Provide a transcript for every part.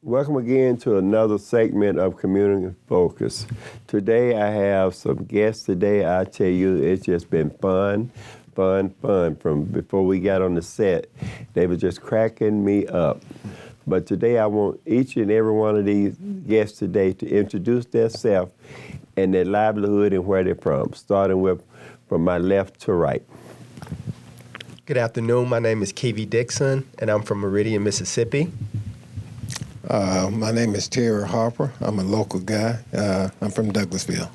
Welcome again to another segment of Community Focus. Today I have some guests today. I tell you, it's just been fun. From before we got on the set. They were just cracking me up. But today I want each and every one of these guests today to introduce themselves and their livelihood and where they're from, starting with from my left to right. Good afternoon. My name is Kevy Dixon, and I'm from Meridian, Mississippi. My name is Terry Harper. I'm a local guy. I'm from Douglasville.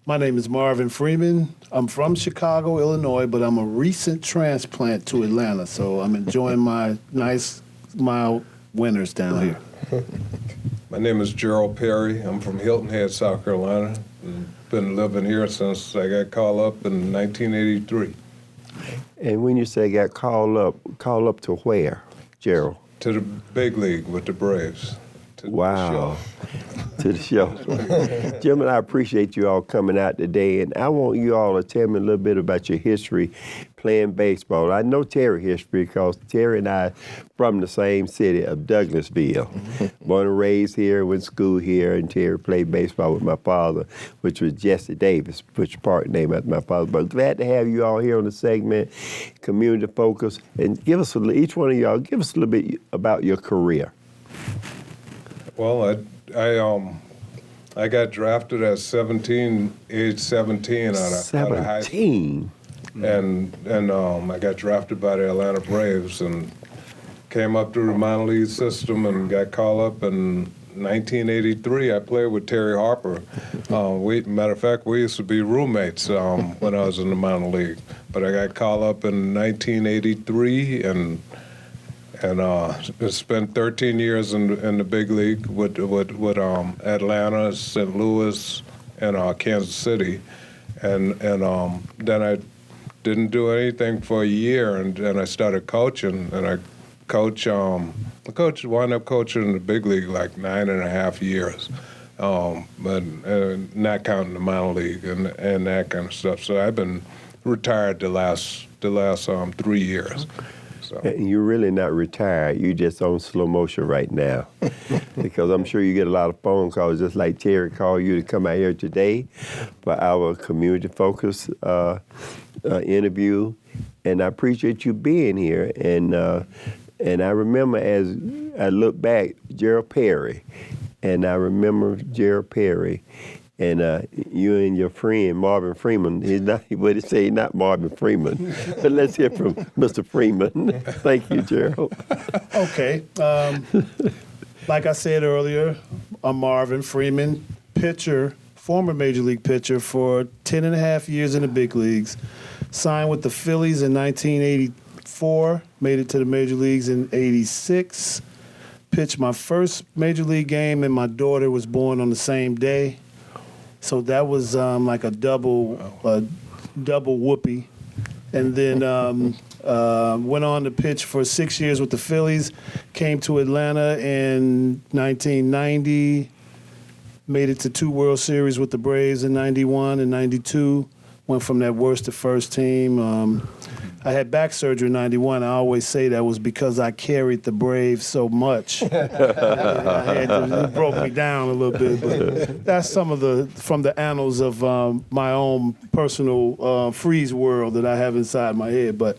My name is Marvin Freeman. I'm from Chicago, Illinois, but I'm a recent transplant to Atlanta, so I'm enjoying my nice, mild winters down here. My name is Gerald Perry. I'm from Hilton Head, South Carolina. Been living here since I got called up in 1983. And when you say got called up to where, Gerald? To the big league with the Braves. Wow. To the show. Gentlemen, I appreciate you all coming out today, and I want you all to tell me a little bit about your history playing baseball. I know Terry's history because Terry and I from the same city of Douglasville. Born and raised here, went to school here, and Terry played baseball with my father, which was Jesse Davis, which part named after my father. But glad to have you all here on the segment, Community Focus, and give us each one of y'all, give us a little bit about your career. Well, I got drafted at age 17 out of high school. And I got drafted by the Atlanta Braves and came up through the minor league system and got called up in 1983. I played with Terry Harper. Matter of fact, we used to be roommates when I was in the minor league. But I got called up in 1983 and spent 13 years in the big league with Atlanta, St. Louis, and Kansas City, and then I didn't do anything for a year, and then I started coaching, and I wound up coaching in the big league like 9.5 years, but not counting the minor league and that kind of stuff. So I've been retired the last 3 years. So. You're really not retired. You're just on slow motion right now. Because I'm sure you get a lot of phone calls, just like Terry called you to come out here today for our Community Focus interview. And I appreciate you being here. And I remember as I look back, Gerald Perry. And I remember Gerald Perry. And you and your friend, Marvin Freeman, not Marvin Freeman. But let's hear from Mr. Freeman. Thank you, Gerald. Okay. Like I said earlier, I'm Marvin Freeman, pitcher, former Major League pitcher for 10.5 years in the big leagues. Signed with the Phillies in 1984, made it to the Major Leagues in 86. Pitched my first Major League game, and my daughter was born on the same day. So that was like a double whoopee. And then went on to pitch for 6 years with the Phillies, came to Atlanta in 1990, made it to 2 World Series with the Braves in 91 and 92, went from that worst to first team. I had back surgery in 91. I always say that was because I carried the Braves so much. It broke me down a little bit. But that's some of from the annals of my own personal freeze world that I have inside my head. But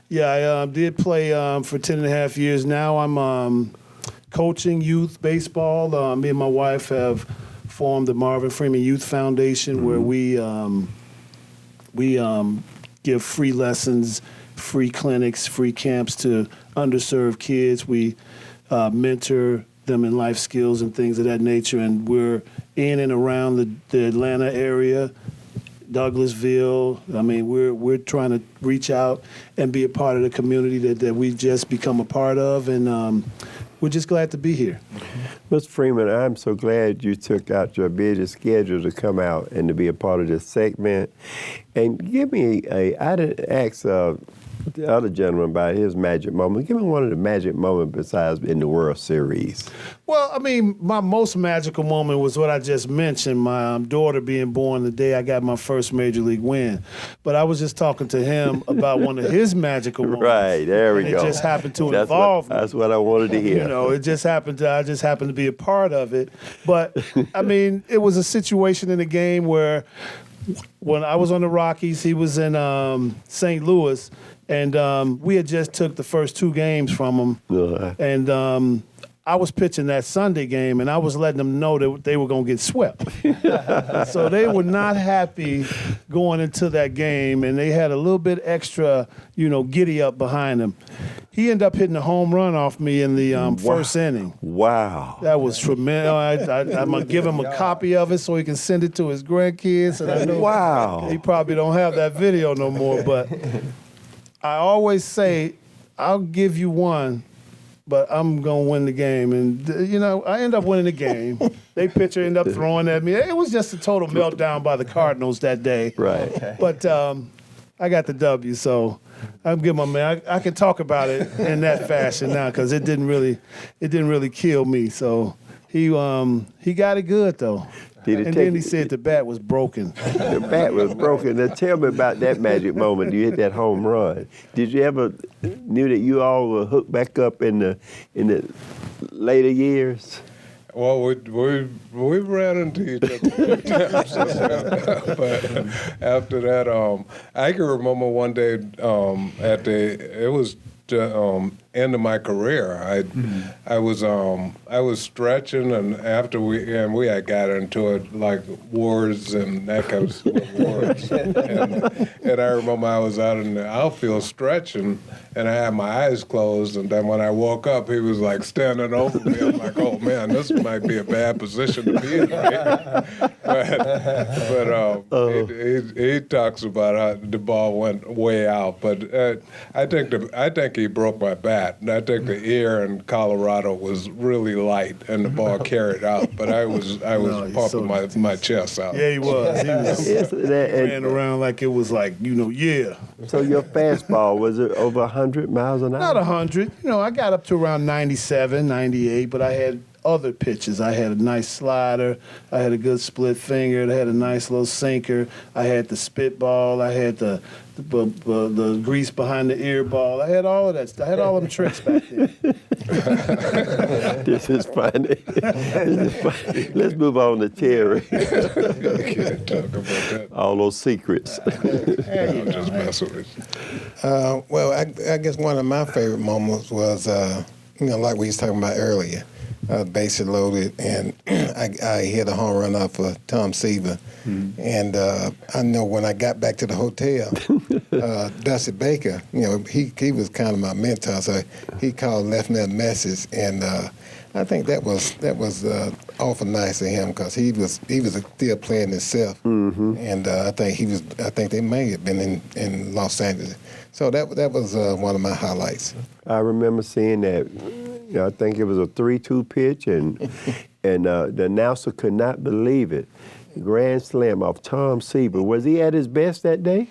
yeah, I did play for 10.5 years. Now I'm coaching youth baseball. Me and my wife have formed the Marvin Freeman Youth Foundation, where we give free lessons, free clinics, free camps to underserved kids. We mentor them in life skills and things of that nature. And we're in and around the Atlanta area, Douglasville. I mean, we're trying to reach out and be a part of the community that we've just become a part of. And we're just glad to be here. Mr. Freeman, I'm so glad you took out your busy schedule to come out and to be a part of this segment. And give me I didn't ask the other gentleman about his magic moment. Give me one of the magic moments besides in the World Series. Well, I mean, my most magical moment was what I just mentioned, my daughter being born the day I got my first major league win. But I was just talking to him about one of his magical moments. Right, there we and go. It just happened to involve me. That's what I wanted to hear. You know, I just happened to be a part of it. But, I mean, it was a situation in the game where when I was on the Rockies, he was in St. Louis, and we had just took the first 2 games from him. And I was pitching that Sunday game, and I was letting them know that they were going to get swept. So they were not happy going into that game, and they had a little bit extra, giddy up behind them. He ended up hitting a home run off me in the first inning. Wow. That was tremendous. I'm going to give him a copy of it so he can send it to his grandkids. And I know he probably don't have that video no more, but I always say, I'll give you one, but I'm going to win the game. And, I end up winning the game. They pitcher ended up throwing at me. It was just a total meltdown by the Cardinals that day. Right. But I got the W, so I'm giving my man. I can talk about it in that fashion now because it didn't really kill me. So he got it good, though. Then he said the bat was broken. The bat was broken. Now tell me about that magic moment you hit that home run. Did you ever knew that you all were hooked back up in the later years? Well, we ran into each other a few times, but after that, I can remember one day it was the end of my career. I was stretching, and after we had got into it like wars and that kind of stuff, wars. And I remember I was out in the outfield stretching, and I had my eyes closed, and then when I woke up, he was like standing over me. I'm like, oh man, this might be a bad position to be in, right? But he talks about how the ball went way out, but I think he broke my bat. And I think the air in Colorado was really light, and the ball carried out. But I was pumping my chest out. Yeah, he was. He was ran around like it was like, yeah. So your fastball, was it over 100 miles an hour? Not 100. I got up to around 97, 98, but I had other pitches. I had a nice slider. I had a good split finger. I had a nice little sinker. I had the spitball. I had the grease behind the ear ball. I had all of that. I had all them tricks back then. This is funny. Let's move on to Terry. Can't talk about that. All those secrets. I'm just messing with you. Well, I guess one of my favorite moments was, like we was talking about earlier, bases loaded, and I hit a home run off of Tom Seaver. And I know when I got back to the hotel, Dusty Baker, he was kind of my mentor, so he called, left me a message, and I think that was awful nice of him because he was still playing himself, and I think they may have been in Los Angeles, so that was one of my highlights. I remember seeing that. I think it was a 3-2 pitch, and the announcer could not believe it. Grand slam off Tom Seaver. Was he at his best that day?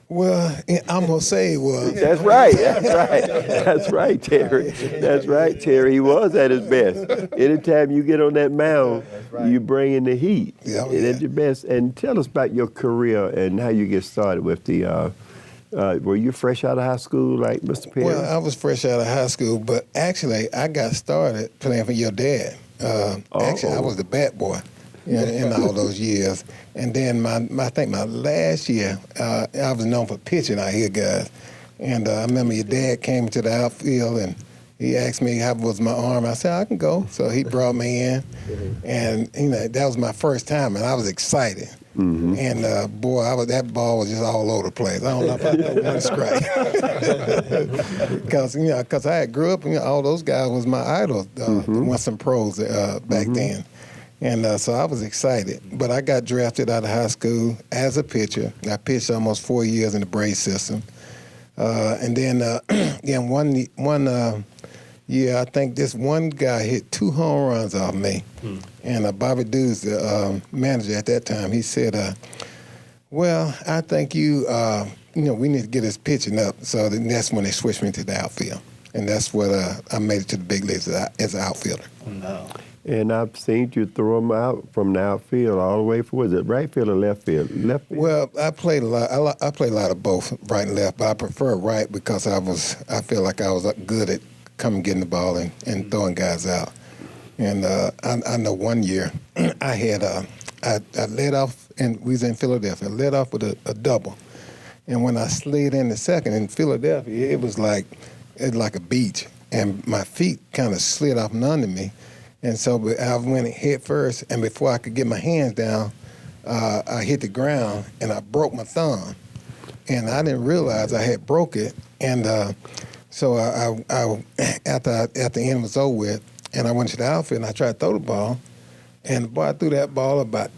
Well, I'm going to say he was. That's right. That's right, Terry. That's right, Terry. He was at his best. Anytime you get on that mound, you bring in the heat. Yeah, and at your best. And tell us about your career and how you get started with the were you fresh out of high school like Mr. Perry? Well, I was fresh out of high school, but actually I got started playing for your dad. Actually, I was the bat boy in all those years. And then I think my last year, I was known for pitching out here, guys. And I remember your dad came to the outfield and he asked me how was my arm. I said, I can go. So he brought me in. And that was my first time, and I was excited. And boy, that ball was just all over the place. I don't know if I know one strike. Because I grew up, all those guys was my idols, went some pros back then. And so I was excited. But I got drafted out of high school as a pitcher. I pitched almost 4 years in the Braves system. And then one year, I think this one guy hit 2 home runs off me. And Bobby Dews, the manager at that time, he said, Well, I think we need to get his pitching up. So then that's when they switched me to the outfield. And that's what I made it to the big leagues as an outfielder. No. And I've seen you throw them out from the outfield all the way for, was it right field or left field? Left field? Well, I played a lot. I played a lot of both, right and left, but I prefer right because I feel like I was good at coming, getting the ball and throwing guys out. And I know one year I had I led off, and we was in Philadelphia. I led off with a double, and when I slid in the second in Philadelphia, it was like a beach, and my feet kind of slid off and under me. And so I went head first, and before I could get my hands down, I hit the ground, and I broke my thumb. And I didn't realize I had broke it. And so I after the end was over with, and I went to the outfield, and I tried to throw the ball, and the boy threw that ball about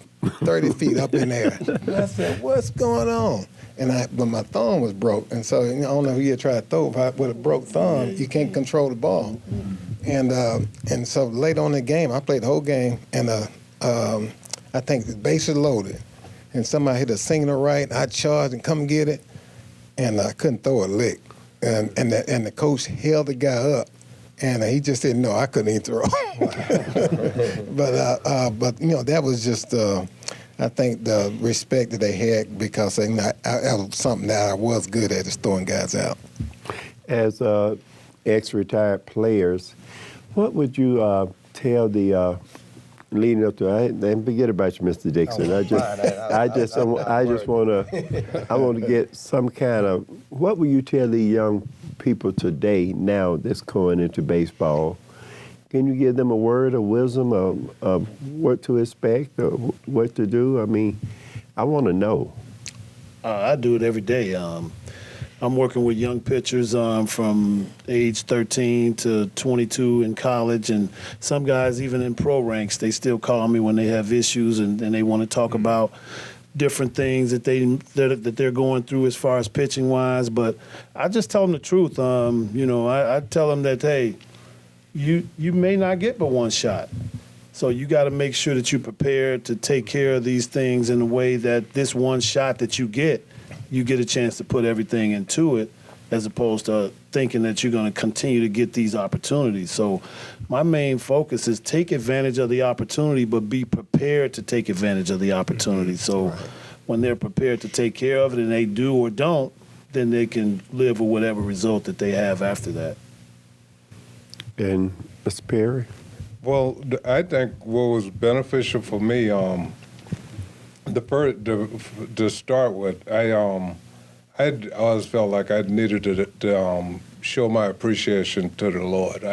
30 feet up in there. And I said, what's going on? But my thumb was broke, and so I don't know if you try to throw with a broke thumb, you can't control the ball. And so late on in the game, I played the whole game, and I think the bases loaded, and somebody hit a single right, and I charged and come get it, and I couldn't throw a lick, and the coach held the guy up, and he just didn't know I couldn't even throw. but that was just. I think the respect that they had because that was something that I was good at is throwing guys out. As ex-retired players, what would you tell the leading up to? And forget about you, Mr. Dixon. I want to get some kind of. What would you tell the young people today now that's going into baseball? Can you give them a word of wisdom of what to expect or what to do? I mean, I want to know. I do it every day. I'm working with young pitchers from age 13 to 22 in college, and some guys even in pro ranks, they still call me when they have issues and they want to talk about different things that they're going through as far as pitching wise. But I just tell them the truth. I tell them that, hey, you may not get but one shot. So you got to make sure that you're prepared to take care of these things in a way that this one shot that you get a chance to put everything into it, as opposed to thinking that you're going to continue to get these opportunities. So my main focus is take advantage of the opportunity, but be prepared to take advantage of the opportunity. So when they're prepared to take care of it and they do or don't, then they can live with whatever result that they have after that. And Mr. Perry? Well, I think what was beneficial for me, to start with, I always felt like I needed to show my appreciation to the Lord.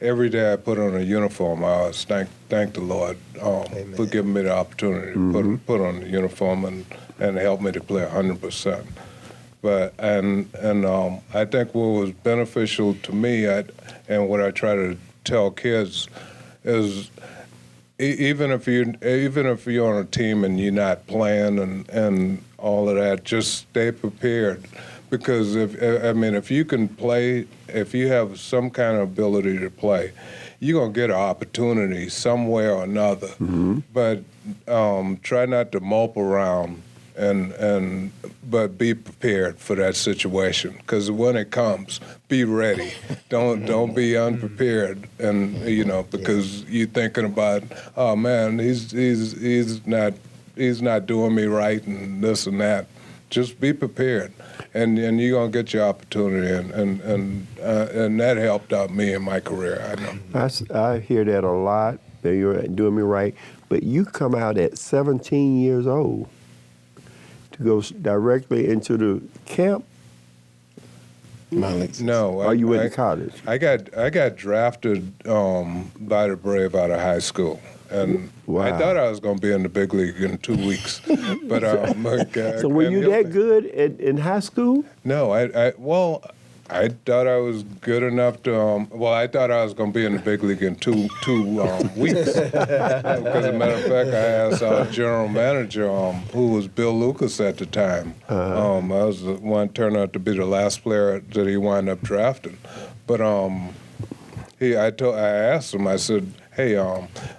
Every day I put on a uniform, I always thank the Lord for giving me the opportunity to put on the uniform and help me to play 100%. But I think what was beneficial to me, and what I try to tell kids, is even if you're on a team and you're not playing and all of that, just stay prepared, because if you can play, if you have some kind of ability to play, you're gonna get an opportunity somewhere or another. Mm-hmm. But try not to mope around. But be prepared for that situation, because when it comes, be ready. Don't be unprepared, and because you're thinking about, oh man, he's not doing me right and this and that. Just be prepared, and you're gonna get your opportunity, and that helped out me in my career. I know. I hear that a lot. That you're doing me right, but you come out at 17 years old to go directly into the camp? No. Or you went to college? I got drafted by the Brave out of high school, and wow. I thought I was going to be in the big league in 2 weeks. But so were you that good in high school? No, I thought I was good enough to. I thought I was going to be in the big league in two weeks. Because, as a matter of fact, I asked our general manager, who was Bill Lucas at the time. I was the one turned out to be the last player that he wound up drafting. But I asked him. I said, hey,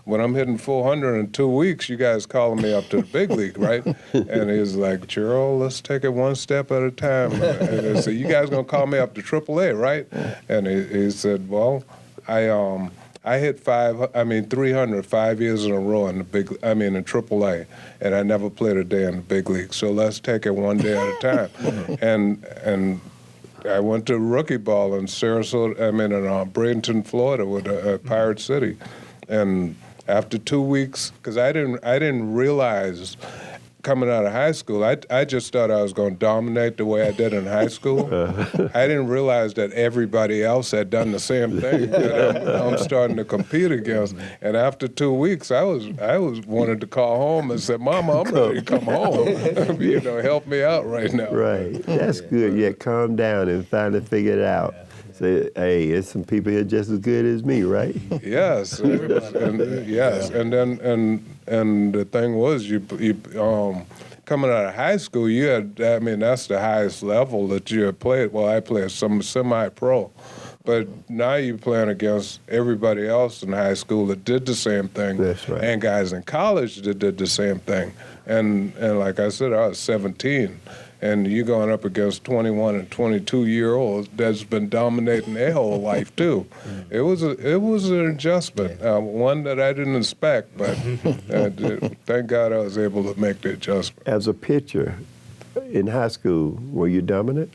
when I'm hitting 400 in 2 weeks, you guys calling me up to the big league, right? And he's like, Gerald, let's take it one step at a time. And I said, you guys gonna call me up to AAA, right? And he said, well, I hit 300 5 years in a row in in AAA, and I never played a day in the big league. So let's take it one day at a time. and I went to rookie ball in Bradenton, Florida, with Pirate City, and after 2 weeks, because I didn't realize coming out of high school, I just thought I was going to dominate the way I did in high school. I didn't realize that everybody else had done the same thing that I'm starting to compete against. And after 2 weeks, I was wanted to call home and say, Mama, I'm ready to come home. Help me out right now. Right. That's good. Yeah, calm down and finally figure it out. Say, hey, there's some people here just as good as me, right? Yes. Yes. And the thing was, you coming out of high school, you had, that's the highest level that you had played. Well, I played some semi-pro. But now you're playing against everybody else in high school that did the same thing. That's right. And guys in college that did the same thing. And like I said, I was 17. And you're going up against 21 and 22-year-olds that's been dominating their whole life too. It was an adjustment, one that I didn't expect, but thank God I was able to make the adjustment. As a pitcher in high school, were you dominant?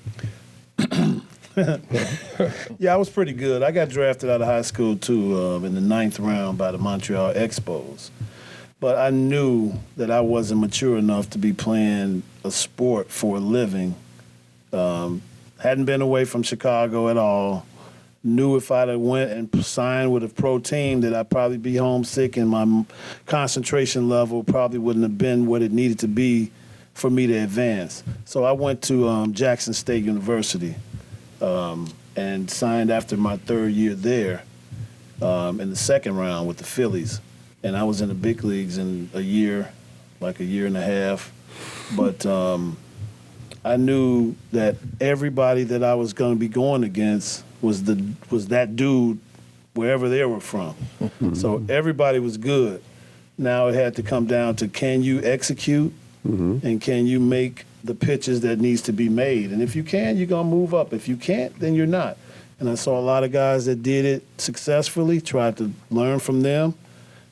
Yeah, I was pretty good. I got drafted out of high school too in the 9th round by the Montreal Expos. But I knew that I wasn't mature enough to be playing a sport for a living. Hadn't been away from Chicago at all. Knew if I'd have went and signed with a pro team that I'd probably be homesick and my concentration level probably wouldn't have been what it needed to be for me to advance. So I went to Jackson State University and signed after my 3rd year there in the 2nd round with the Phillies. And I was in the big leagues in a year and a half. But I knew that everybody that I was going to be going against was that dude wherever they were from. So everybody was good. Now it had to come down to, can you execute and can you make the pitches that needs to be made? And if you can, you're going to move up. If you can't, then you're not. And I saw a lot of guys that did it successfully, tried to learn from them.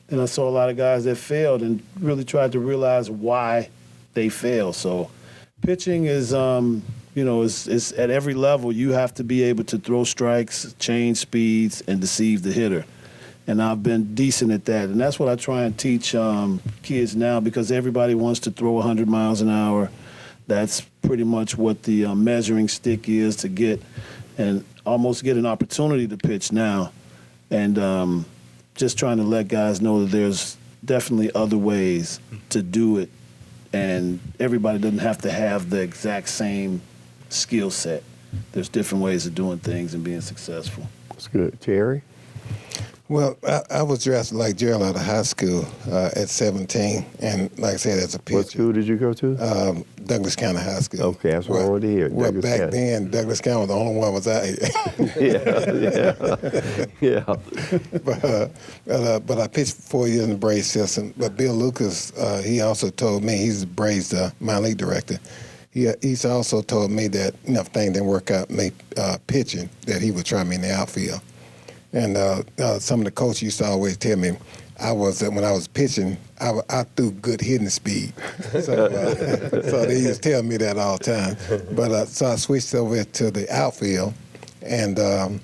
And I saw a lot of guys that failed and really tried to realize why they failed. So pitching is, is at every level. You have to be able to throw strikes, change speeds, and deceive the hitter. And I've been decent at that. And that's what I try and teach kids now, because everybody wants to throw 100 miles an hour. That's pretty much what the measuring stick is to get and almost get an opportunity to pitch now. And just trying to let guys know that there's definitely other ways to do it, and everybody doesn't have to have the exact same skill set. There's different ways of doing things and being successful. That's good. Terry? Well, I was drafted like Gerald out of high school at 17, and like I said, as a pitcher. What school did you go to? Douglas County High School. Okay, that's what I wanted to hear. Well, Douglas back County. then, Douglas County was the only one was out here. Yeah. But I pitched for 4 years in the Braves system. But Bill Lucas, he also told me, he's the Braves minor league director. He's also told me that if things didn't work out, me pitching, that he would try me in the outfield. And some of the coaches used to always tell me, when I was pitching, I threw good hitting speed. So they used to tell me that all the time. But so I switched over to the outfield, and I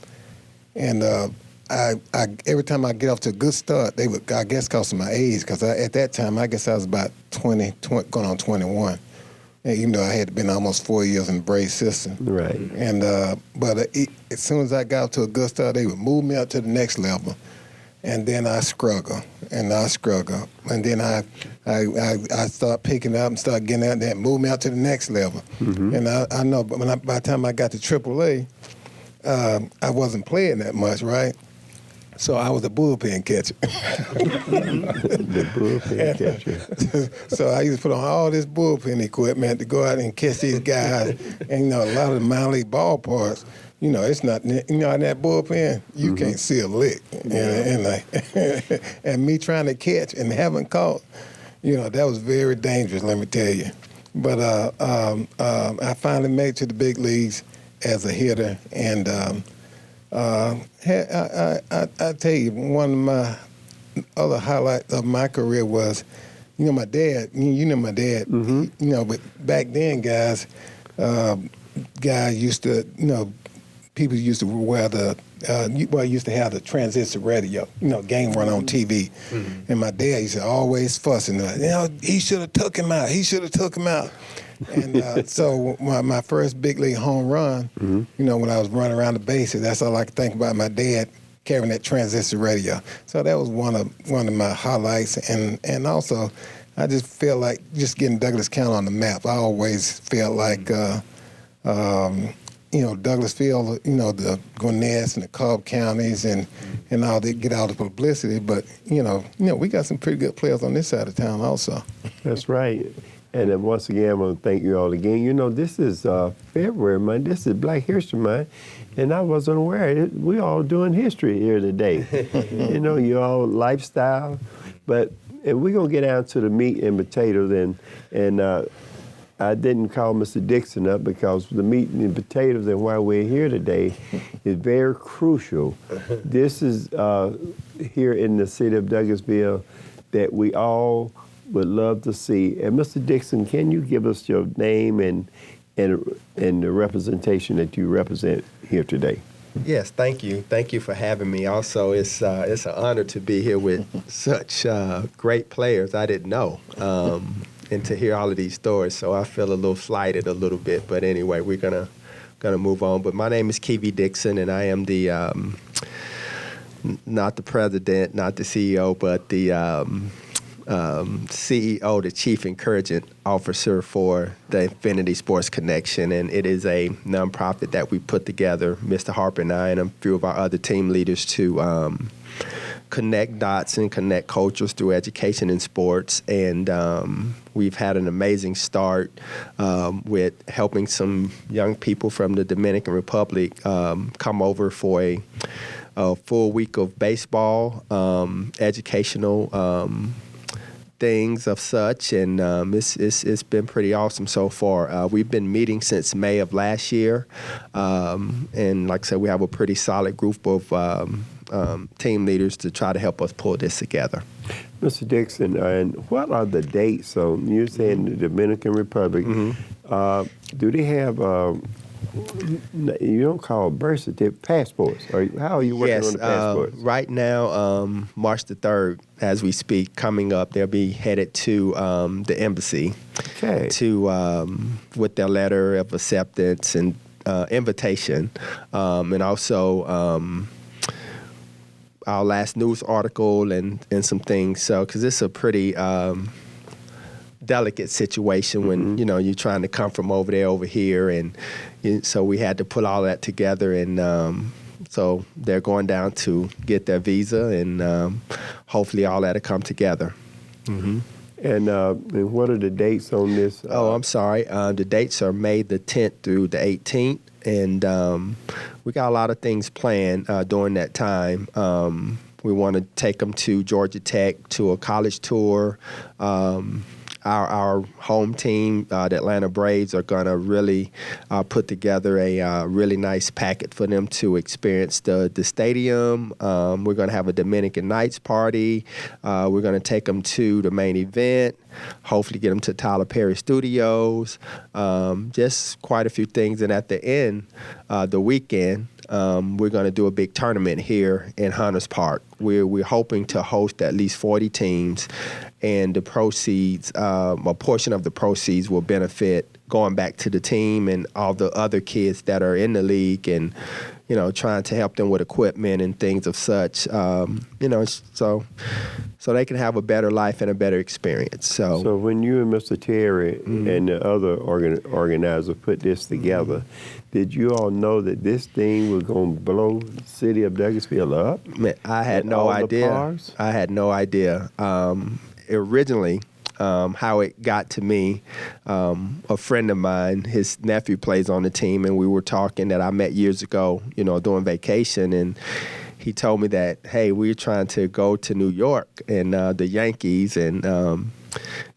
every time I get off to a good start, they would, I guess, because of my age, because at that time I guess I was about 20 going on 21. And even though I had been almost 4 years in the Braves system. Right. And but as soon as I got up to a good start, they would move me up to the next level. And then I struggle. And then I start picking up and start getting out there and move me out to the next level. And I know, but by the time I got to AAA, I wasn't playing that much, right? So I was a bullpen catcher. The bullpen catcher. So I used to put on all this bullpen equipment to go out and catch these guys. And a lot of the minor league ballparks, it's not, in that bullpen, you can't see a lick. And me trying to catch and haven't caught, that was very dangerous, let me tell you. But I finally made it to the big leagues as a hitter. And I tell you, one of my other highlights of my career was, my dad, my dad, but back then, guys used to, people used to wear used to have the transistor radio, game run on TV. And my dad used to always fussing, he should have took him out. He should have took him out. And so my first big league home run, when I was running around the bases, that's all I could think about, my dad carrying that transistor radio. So that was one of my highlights. And also, I just feel like just getting Douglas County on the map. I always felt like, Douglasville, the Gwinnett and the Cobb counties and all that get all the publicity. But, we got some pretty good players on this side of town also. That's right. And then once again, I want to thank you all again. This is February month. This is Black History Month. And I wasn't aware. We all doing history here today. You all lifestyle. But we're going to get down to the meat and potatoes. And I didn't call Mr. Dixon up because the meat and potatoes and why we're here today is very crucial. This is here in the city of Douglasville that we all would love to see. And Mr. Dixon, can you give us your name and the representation that you represent here today? Yes, thank you. Thank you for having me. Also, it's an honor to be here with such great players I didn't know, and to hear all of these stories. So I feel a little slighted a little bit. But anyway, we're gonna move on. But my name is Kevy Dixon, and I am the not the president, not the CEO, but the CEO, the Chief Encouragement Officer for the Infinity Sports Connection, and it is a nonprofit that we put together, Mr. Harper and I and a few of our other team leaders to connect dots and connect cultures through education and sports. And we've had an amazing start with helping some young people from the Dominican Republic come over for a full week of baseball, educational things of such, and it's been pretty awesome so far. We've been meeting since May of last year, and like I said, we have a pretty solid group of team leaders to try to help us pull this together. Mr. Dixon, and what are the dates? So you're saying the Dominican Republic. Do they have, you don't call birth certificate, passports? Or how are you working on the passports? Right now, March the 3rd, as we speak, coming up, they'll be headed to the embassy with their letter of acceptance and invitation, and also our last news article and some things. So, because it's a pretty delicate situation when you're trying to come from over there over here, and so we had to put all that together, and so they're going down to get their visa, and hopefully all that'll come together. And what are the dates on this? I'm sorry. The dates are May the 10th through the 18th, and we got a lot of things planned during that time. We want to take them to Georgia Tech to a college tour. Our home team, the Atlanta Braves, are going to really put together a really nice packet for them to experience the stadium. We're going to have a Dominican Nights party. We're going to take them to the main event, hopefully get them to Tyler Perry Studios. Just quite a few things. And at the end, the weekend, we're going to do a big tournament here in Hunters Park. We're hoping to host at least 40 teams, and the proceeds, a portion of the proceeds will benefit going back to the team and all the other kids that are in the league, and trying to help them with equipment and things of such, so they can have a better life and a better experience. So when you and Mr. Terry and the other organizer put this together, did you all know that this thing was going to blow the city of Douglasville up? Man, I had no idea. I had no idea. Originally, how it got to me. A friend of mine, his nephew plays on the team, and we were talking that I met years ago, during vacation, and he told me that, hey, we're trying to go to New York and the Yankees and,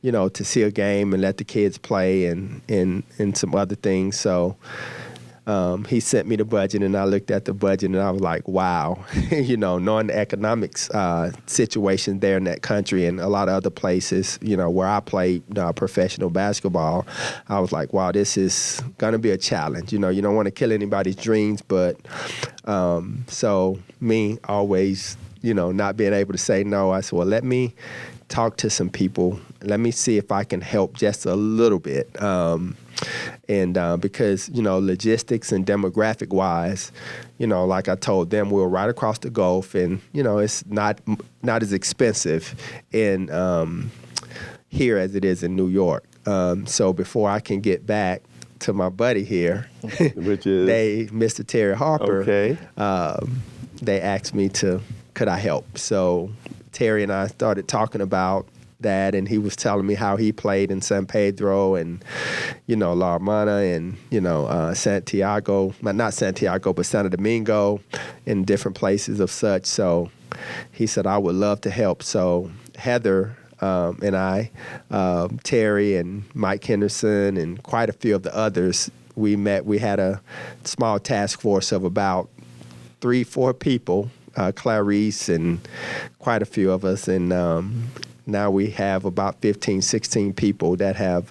to see a game and let the kids play and some other things. So he sent me the budget, and I looked at the budget, and I was like, wow, knowing the economics situation there in that country and a lot of other places, where I played professional basketball, I was like, wow, this is going to be a challenge. You don't want to kill anybody's dreams, but so me always, not being able to say no, I said, well, let me talk to some people. Let me see if I can help just a little bit. Because, logistics and demographic wise, like I told them, we're right across the Gulf, and, it's not as expensive in here as it is in New York. So before I can get back to my buddy here, which is Mr. Terry Harper, okay. They asked me could I help? So Terry and I started talking about that, and he was telling me how he played in San Pedro and, La Hermana and, Santiago, not Santiago, but Santo Domingo, in different places of such. So he said, I would love to help. So Heather and I, Terry and Mike Henderson and quite a few of the others, we had a small task force of about 3-4 people, Clarice and quite a few of us, and now we have about 15, 16 people that have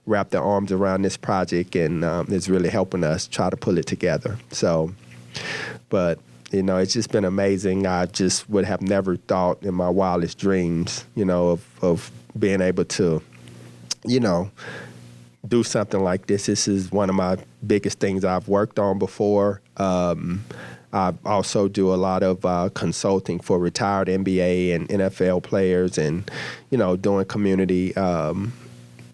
wrapped their arms around this project, and is really helping us try to pull it together. So, but, it's just been amazing. I just would have never thought in my wildest dreams, of being able to, do something like this. This is one of my biggest things I've worked on before. I also do a lot of consulting for retired NBA and NFL players, and, doing community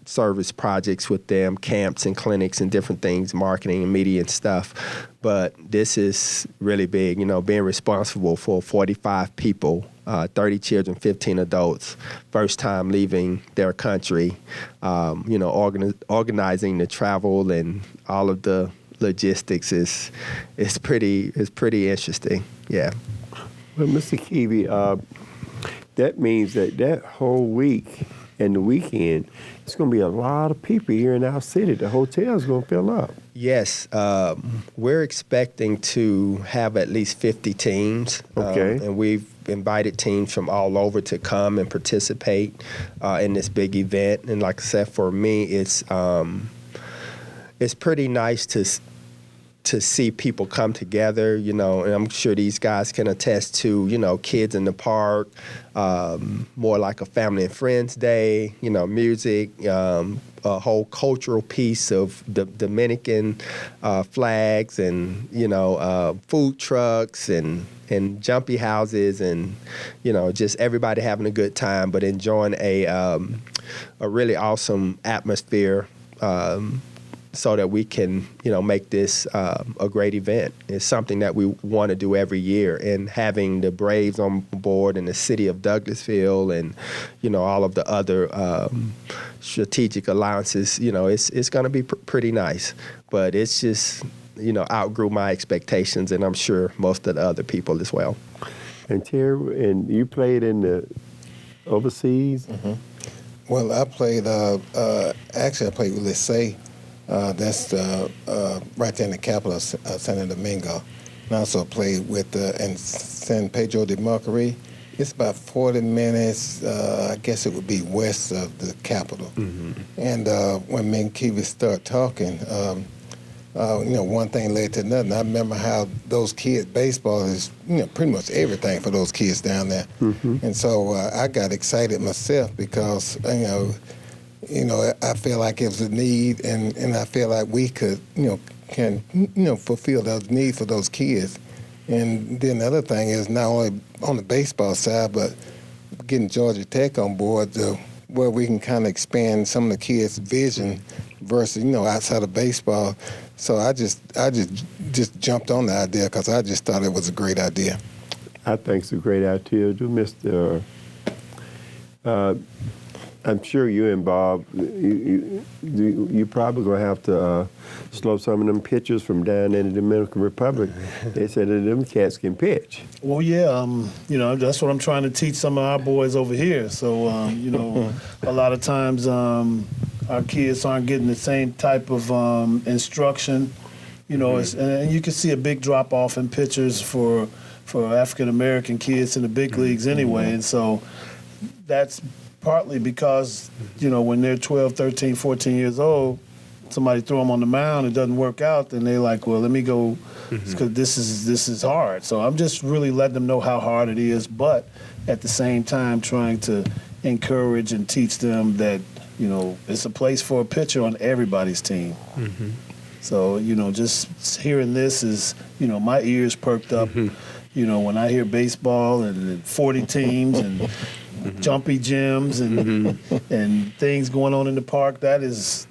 service projects with them, camps and clinics and different things, marketing and media and stuff. But this is really big, being responsible for 45 people, 30 children, 15 adults, first time leaving their country, organizing the travel and all of the logistics is pretty interesting. Yeah. Well, Mr. Keevy, that means that whole week and the weekend, it's going to be a lot of people here in our city. The hotel's going to fill up. Yes. We're expecting to have at least 50 teams. Okay. And we've invited teams from all over to come and participate in this big event. And like I said, for me, it's pretty nice to see people come together, and I'm sure these guys can attest to, kids in the park, more like a family and friends day, music, a whole cultural piece of the Dominican flags and, food trucks and jumpy houses and, just everybody having a good time, but enjoying a really awesome atmosphere, so that we can, make this a great event. It's something that we want to do every year. And having the Braves on board and the city of Douglasville and, all of the other strategic alliances, it's going to be pretty nice. But it's just, outgrew my expectations, and I'm sure most of the other people as well. And Terry, and you played in the overseas? Mm-hmm. Well, I played, actually I played with Licey. That's right there in the capital of Santo Domingo. And I also played with in San Pedro de Macorís. It's about 40 minutes, I guess it would be west of the capital. Mm-hmm. And when me and Keevy started talking, one thing led to another. I remember how those kids, baseball is, pretty much everything for those kids down there. Mm-hmm. And so I got excited myself because, I feel like it was a need, and I feel like we could, can fulfill those needs for those kids. And then the other thing is not only on the baseball side, but getting Georgia Tech on board where we can kind of expand some of the kids' vision versus, outside of baseball. So I just jumped on the idea because I just thought it was a great idea. I think it's a great idea, too, Mr. I'm sure you and Bob, you probably gonna have to slow some of them pitchers from down in the Dominican Republic. They said that them cats can pitch. Well, yeah, that's what I'm trying to teach some of our boys over here. So, a lot of times our kids aren't getting the same type of instruction. And you can see a big drop off in pitchers for African American kids in the big leagues anyway. And so that's partly because, when they're 12, 13, 14 years old, somebody throw them on the mound, it doesn't work out, then they're like, well, let me go, because this is hard. So I'm just really letting them know how hard it is, but at the same time trying to encourage and teach them that, it's a place for a pitcher on everybody's team. So, just hearing this is, my ears perked up. When I hear baseball and 40 teams and jumpy gyms and things going on in the park, that's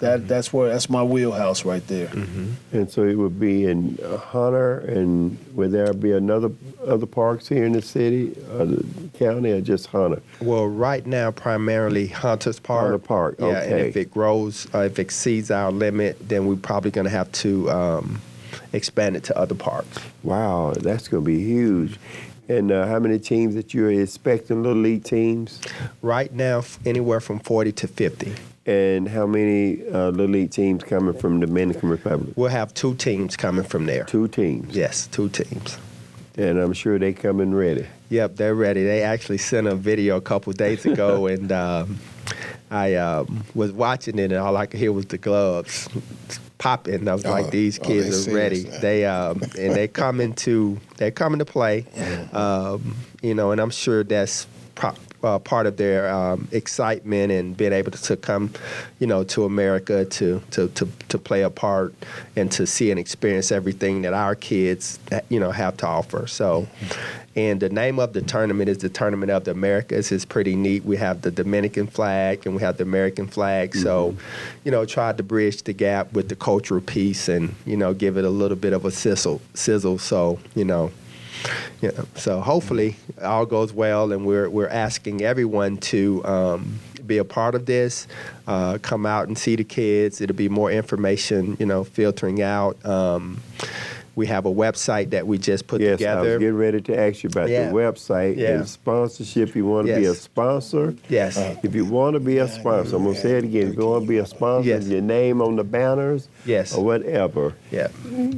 my wheelhouse right there. And so it would be in Hunter, and would there be other parks here in the city, or the county, or just Hunter? Well, right now, primarily Hunter's Park. Hunter Park, Yeah, okay. and if it grows, if it exceeds our limit, then we're probably going to have to expand it to other parks. Wow, that's going to be huge. And how many teams that you're expecting, little league teams? Right now, anywhere from 40 to 50. And how many little league teams coming from Dominican Republic? We'll have 2 teams coming from there. 2 teams. Yes, 2 teams. And I'm sure they coming ready. Yep, they're ready. They actually sent a video a couple days ago, and I was watching it, and all I could hear was the gloves popping. I was like, these kids are ready. Serious, They and they're coming to play, and I'm sure that's part of their excitement and being able to come, to America to play a part and to see and experience everything that our kids, have to offer. So, and the name of the tournament is the Tournament of the Americas. It's pretty neat. We have the Dominican flag and we have the American flag. So, tried to bridge the gap with the cultural piece and, give it a little bit of a sizzle. So, so hopefully all goes well, and we're asking everyone to be a part of this. Come out and see the kids. It'll be more information, filtering out. We have a website that we just put Yes, together. I was getting ready to ask you about Yeah. the website Yeah. and sponsorship. You want to be a Yes. sponsor? Yes. If you want to be a sponsor, I'm going to say it again. If you want to be a sponsor, Yes. your name on the banners Yes. or whatever, Yeah.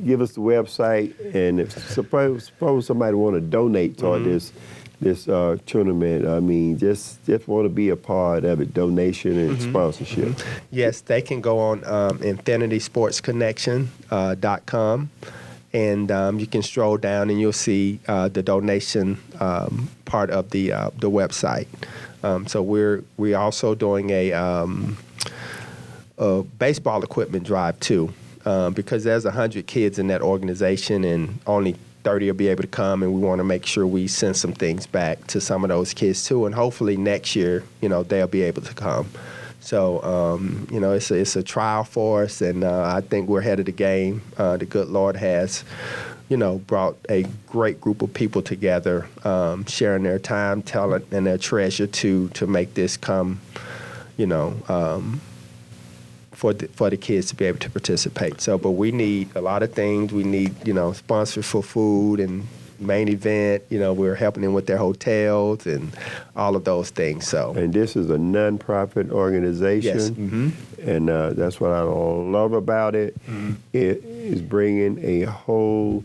give us the website. And if suppose somebody want to donate toward this tournament, I mean, just want to be a part of it, donation and sponsorship. Yes, they can go on infinitysportsconnection.com. And you can stroll down and you'll see the donation part of the website. So we're also doing a baseball equipment drive too, because there's 100 kids in that organization and only 30 will be able to come, and we want to make sure we send some things back to some of those kids too, and hopefully next year, they'll be able to come. So, it's a trial for us, and I think we're ahead of the game. The good Lord has, brought a great group of people together, sharing their time, talent, and their treasure to make this come, for the kids to be able to participate. So, but we need a lot of things. We need, sponsors for food and main event. We're helping them with their hotels and all of those things. So, And this is a nonprofit organization. yes, And that's what I love about it. It is bringing a whole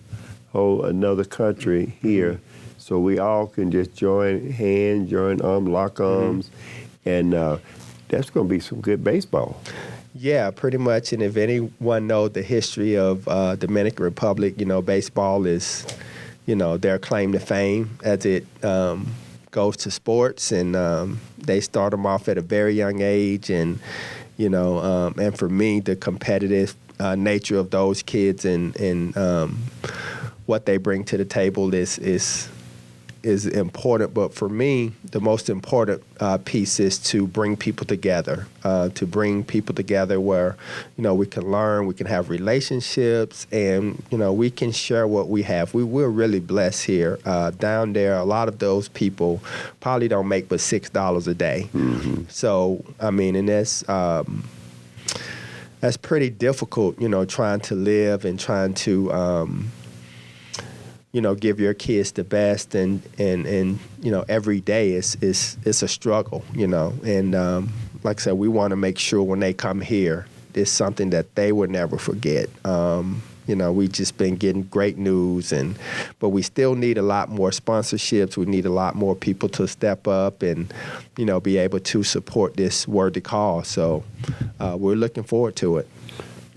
another country here, so we all can just join hands, lock arms, and that's going to be some good baseball. Yeah, pretty much. And if anyone knows the history of Dominican Republic, baseball is, their claim to fame as it goes to sports, and they start them off at a very young age, and and for me, the competitive nature of those kids and what they bring to the table is is important, but for me, the most important piece is to bring people together, where, we can learn, we can have relationships, and, we can share what we have. We're really blessed here. Down there, a lot of those people probably don't make but $6 a day. Mm-hmm. So, and that's pretty difficult, trying to live and trying to, give your kids the best, and every day it's a struggle, and like I said, we want to make sure when they come here, it's something that they will never forget. We just been getting great news, but we still need a lot more sponsorships. We need a lot more people to step up and, be able to support this worthy cause. So we're looking forward to it.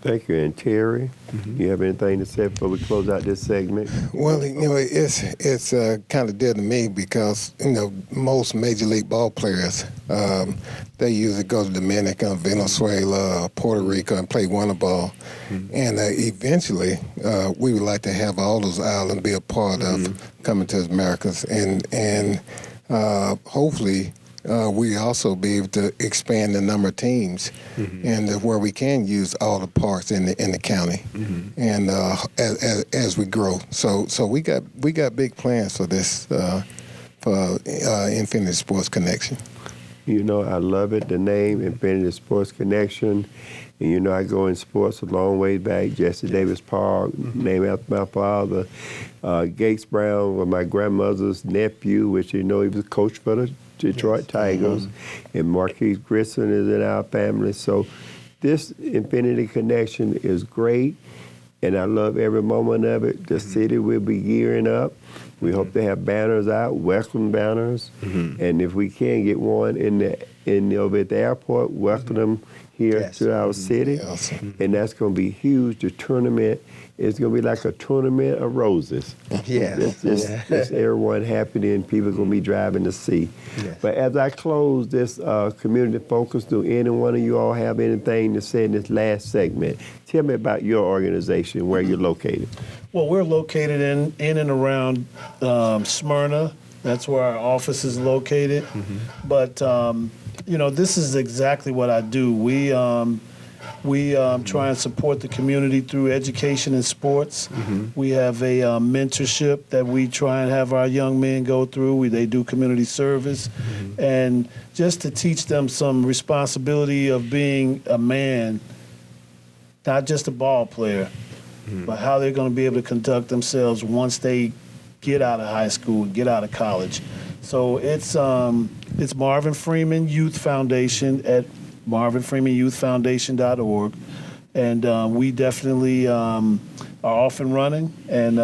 Thank you. And Terry, you have anything to say before we close out this segment? Well, it's kind of dear to me because, most Major League ball players, they usually go to Dominica, Venezuela, Puerto Rico and play winter ball. And eventually, we would like to have all those islands be a part of coming to the Americas. And hopefully, we also be able to expand the number of teams, and where we can use all the parks in the county, and as we grow. So we got big plans for this for Infinity Sports Connection. I love it. The name Infinity Sports Connection. And I go in sports a long way back. Jesse Davis Park, named after my father. Gates Brown was my grandmother's nephew, which he was a coach for the Detroit Tigers. And Marquise Grissom is in our family. So this Infinity Connection is great, and I love every moment of it. The city will be gearing up. We hope to have banners out, welcome banners, and if we can get one over at the airport, welcome them here to our city, and that's going to be huge. The tournament is going to be like a tournament of roses. Just everyone happy, and people are going to be driving to see. But as I close this community focus, do any one of you all have anything to say in this last segment? Tell me about your organization, where you're located. Well, we're located in and around Smyrna. That's where our office is located. But this is exactly what I do. We try and support the community through education and sports. We have a mentorship that we try and have our young men go through. They do community service, and just to teach them some responsibility of being a man, not just a ball player, but how they're going to be able to conduct themselves once they get out of high school, get out of college. So it's Marvin Freeman Youth Foundation at marvinfreemanyouthfoundation.org, and we definitely are off and running. And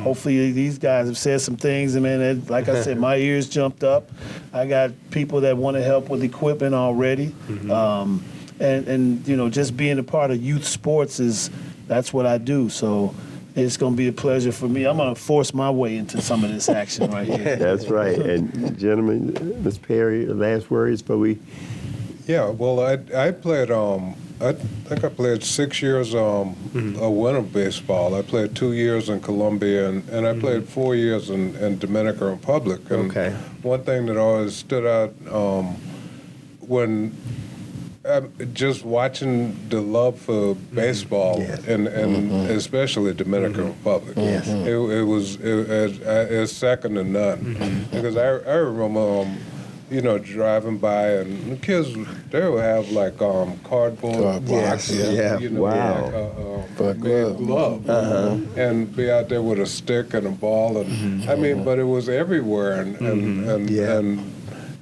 hopefully these guys have said some things, and man, like I said, my ears jumped up. I got people that want to help with equipment already, and just being a part of youth sports that's what I do. So it's going to be a pleasure for me. I'm going to force my way into some of this action right here. That's right. And gentlemen, Ms. Perry, last words before we... Yeah, well, I played, I think I played 6 years of winter baseball. I played 2 years in Colombia, and I played 4 years in Dominican Republic. And one thing that always stood out when just watching the love for baseball and especially Dominican Republic, it was second to none. Because I remember, driving by, and the kids, they would have like cardboard boxes, glove, and be out there with a stick and a ball, and but it was everywhere, and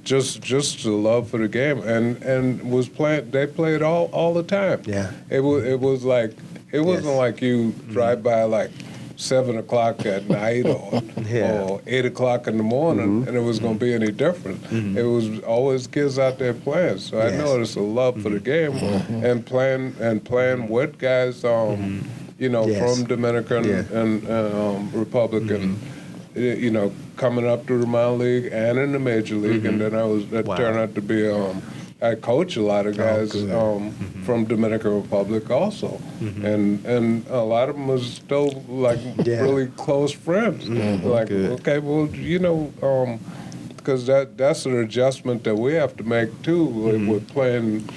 just the love for the game, and was playing. They played all the time. It was like it wasn't like you drive by like 7 o'clock at night or 8 o'clock in the morning, and it was going to be any different. It was always kids out there playing. So I noticed a love for the game and playing with guys, from Dominican and Republic, and coming up through the minor league and in the major league, and then that turned out to be I coach a lot of guys good. from Dominican Republic also, and a lot of them are still like really close friends. Like, okay, well, you know, because that's an adjustment that we have to make too with playing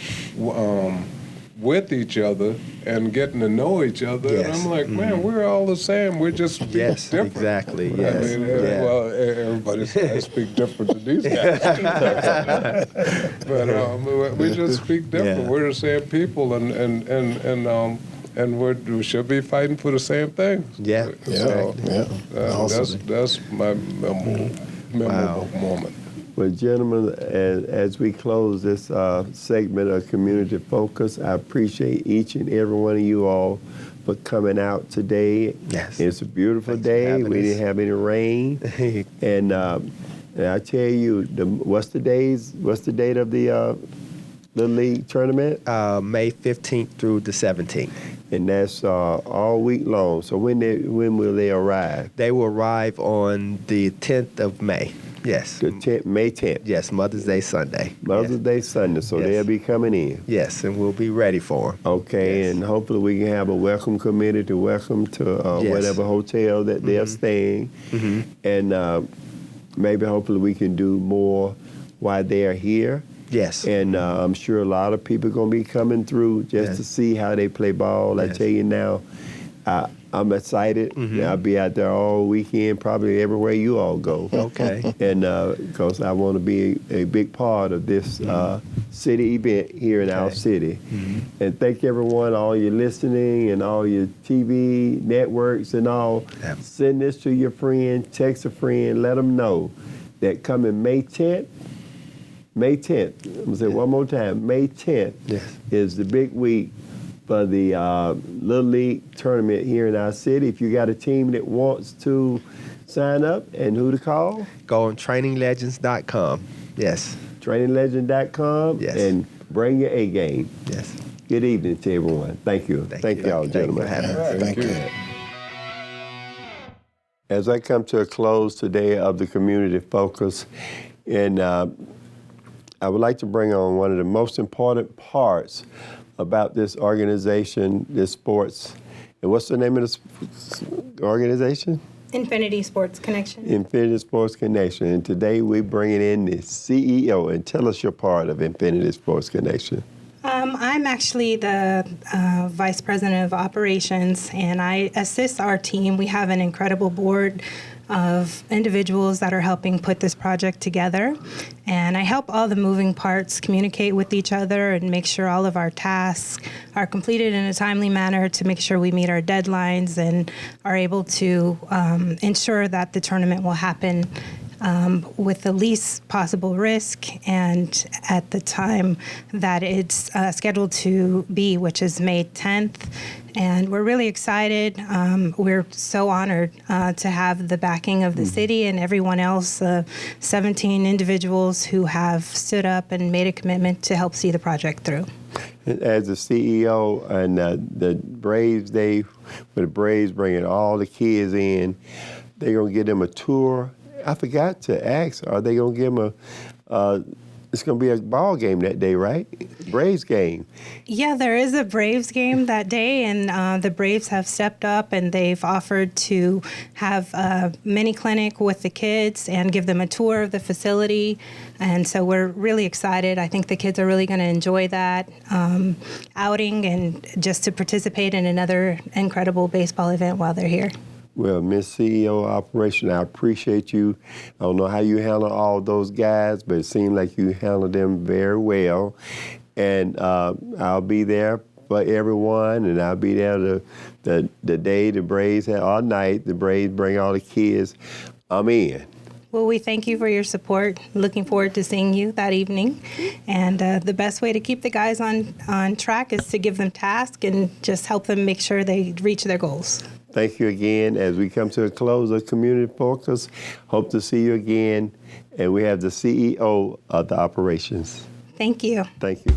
with each other and getting to know each other. Yes. And I'm like, man, we're all the same. We're just different. Exactly. I Yes. mean, well, everybody says I speak different than these guys. But we just speak different. Yeah. We're the same people, and we should be fighting for the same thing. Yeah. So, Awesome. that's my memorable moment. Well, gentlemen, as we close this segment of Community Focus, I appreciate each and every one of you all for coming out today. Yes. It's a beautiful Thanks for day. having We us. didn't have any rain. And I tell you, what's the date of the Little League tournament? May 15th through the 17th. And that's all week long. So when will they arrive? They will arrive on the 10th of May. Yes. The 10th, May 10th. Yes, Mother's Day Sunday. Mother's Day Sunday, so Yes. they'll be coming in. Yes, and we'll be ready for them. Okay, Yes. and hopefully we can have a welcome committee to welcome to Yes. whatever hotel that they're staying. And maybe hopefully we can do more while they're here. Yes. And I'm sure a lot of people are going to be coming through just to see how they play ball. I Yes. tell you now, I'm excited. I'll be out there all weekend, probably everywhere you all go. Okay. And because I want to be a big part of this city event here in our city. And thank everyone, all you listening and all your TV networks and all. Yep. Send this to your friend, text a friend, let them know that coming May 10th, I'm going to say it one more time, May 10th Yes. is the big week for the Little League tournament here in our city. If you got a team that wants to sign up, and who to call? Go on traininglegends.com. Yes. traininglegend.com, Yes. and bring your A game. Yes. Good evening to everyone. Thank you. Thank you. y'all, Thank you gentlemen. for having us. Thank you. As I come to a close today of the Community Focus, and I would like to bring on one of the most important parts about this organization, this sports. And what's the name of this organization? Infinity Sports Connection. Infinity Sports Connection. And today we're bringing in the CEO. And tell us your part of Infinity Sports Connection. I'm actually the Vice President of Operations, and I assist our team. We have an incredible board of individuals that are helping put this project together. And I help all the moving parts communicate with each other and make sure all of our tasks are completed in a timely manner to make sure we meet our deadlines and are able to ensure that the tournament will happen with the least possible risk and at the time that it's scheduled to be, which is May 10th. And we're really excited. We're so honored to have the backing of the city and everyone else, 17 individuals who have stood up and made a commitment to help see the project through. As the CEO and the Braves, with the Braves bringing all the kids in, they're going to give them a tour. I forgot to ask, are they going to give them it's going to be a ball game that day, right? Braves game. Yeah, there is a Braves game that day, and the Braves have stepped up and they've offered to have a mini clinic with the kids and give them a tour of the facility. And so we're really excited. I think the kids are really going to enjoy that outing and just to participate in another incredible baseball event while they're here. Well, Miss CEO of Operation, I appreciate you. I don't know how you handle all those guys, but it seems like you handle them very well. And I'll be there for everyone, and I'll be there the day the Braves have, all night, the Braves bring all the kids. I'm in. Well, we thank you for your support. Looking forward to seeing you that evening. And the best way to keep the guys on track is to give them tasks and just help them make sure they reach their goals. Thank you again. As we come to a close of Community Focus, hope to see you again. And we have the CEO of the operations. Thank you. Thank you.